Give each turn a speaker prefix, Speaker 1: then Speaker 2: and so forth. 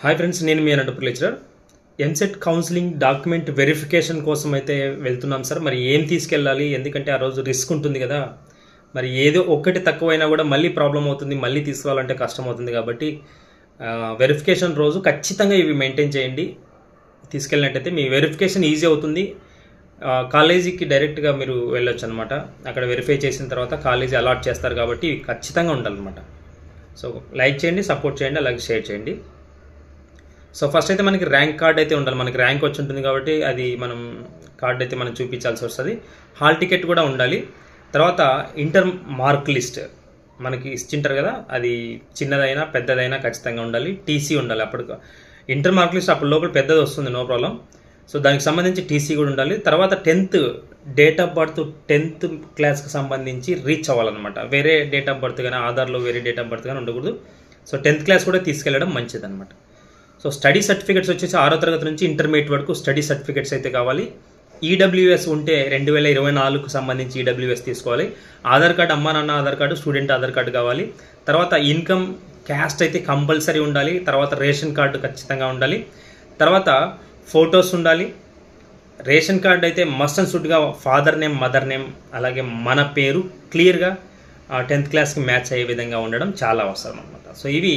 Speaker 1: Hi friends, నేను మీ Anantapuram lecturer. EAMCET counselling document verification కోసం అయితే వెళ్తున్నాం సార్. మరి ఏం తీసుకెళ్ళాలి? ఎందుకంటే ఆ రోజు రిస్క్ ఉంటుంది కదా. మరి ఏదో ఒక్కటి తక్కువైనా కూడా మళ్ళీ ప్రాబ్లం అవుతుంది, మళ్ళీ తీసుకోవాలంటే కష్టం అవుతుంది. కాబట్టి వెరిఫికేషన్ రోజు ఖచ్చితంగా ఇవి మెయింటైన్ చేయండి. తీసుకెళ్ళినట్టయితే మీ వెరిఫికేషన్ ఈజీ అవుతుంది. కాలేజీకి డైరెక్ట్గా మీరు వెళ్ళొచ్చు అనమాట. అక్కడ వెరిఫై చేసిన తర్వాత కాలేజీ అలాట్ చేస్తారు కాబట్టి ఖచ్చితంగా ఉండాలన్నమాట. సో లైక్ చేయండి, సపోర్ట్ చేయండి, అలాగే షేర్ చేయండి. సో ఫస్ట్ అయితే మనకి ర్యాంక్ కార్డ్ అయితే ఉండాలి. మనకి ర్యాంక్ వచ్చి ఉంటుంది కాబట్టి అది మనం కార్డ్ అయితే మనం చూపించాల్సి వస్తుంది. హాల్ టికెట్ కూడా ఉండాలి. తర్వాత ఇంటర్ మార్క్ లిస్ట్ మనకి ఇచ్చింటారు కదా, అది చిన్నదైనా పెద్దదైనా ఖచ్చితంగా ఉండాలి. టీసీ ఉండాలి. అప్పుడు ఇంటర్ మార్క్ లిస్ట్ అప్పుడు లోపల పెద్దది వస్తుంది, నో ప్రాబ్లం. సో దానికి సంబంధించి టీసీ కూడా ఉండాలి. తర్వాత 10th date of birth 10th క్లాస్కి సంబంధించి రీచ్ అవ్వాలన్నమాట. వేరే డేట్ ఆఫ్ బర్త్ కానీ ఆధార్లో వేరే డేట్ ఆఫ్ బర్త్ కానీ ఉండకూడదు. సో 10th క్లాస్ కూడా తీసుకెళ్ళడం మంచిదన్నమాట. సో స్టడీ సర్టిఫికేట్స్ వచ్చేసి 6వ తరగతి నుంచి ఇంటర్మీడియట్ వరకు స్టడీ సర్టిఫికేట్స్ అయితే కావాలి. ఈడబ్ల్యూఎస్ ఉంటే 2024కు సంబంధించి ఈడబ్ల్యూఎస్ తీసుకోవాలి. ఆధార్ కార్డు, అమ్మా నాన్న Aadhaar card, student Aadhaar card కావాలి. తర్వాత ఇన్కమ్ క్యాస్ట్ అయితే కంపల్సరీ ఉండాలి. తర్వాత రేషన్ కార్డు ఖచ్చితంగా ఉండాలి. తర్వాత ఫొటోస్ ఉండాలి. రేషన్ కార్డు అయితే మస్ట్ అండ్ షుడ్గా ఫాదర్ నేమ్, మదర్ నేమ్, అలాగే మన పేరు క్లియర్గా 10th క్లాస్కి మ్యాచ్ అయ్యే విధంగా ఉండడం చాలా అవసరం అన్నమాట. సో ఇవి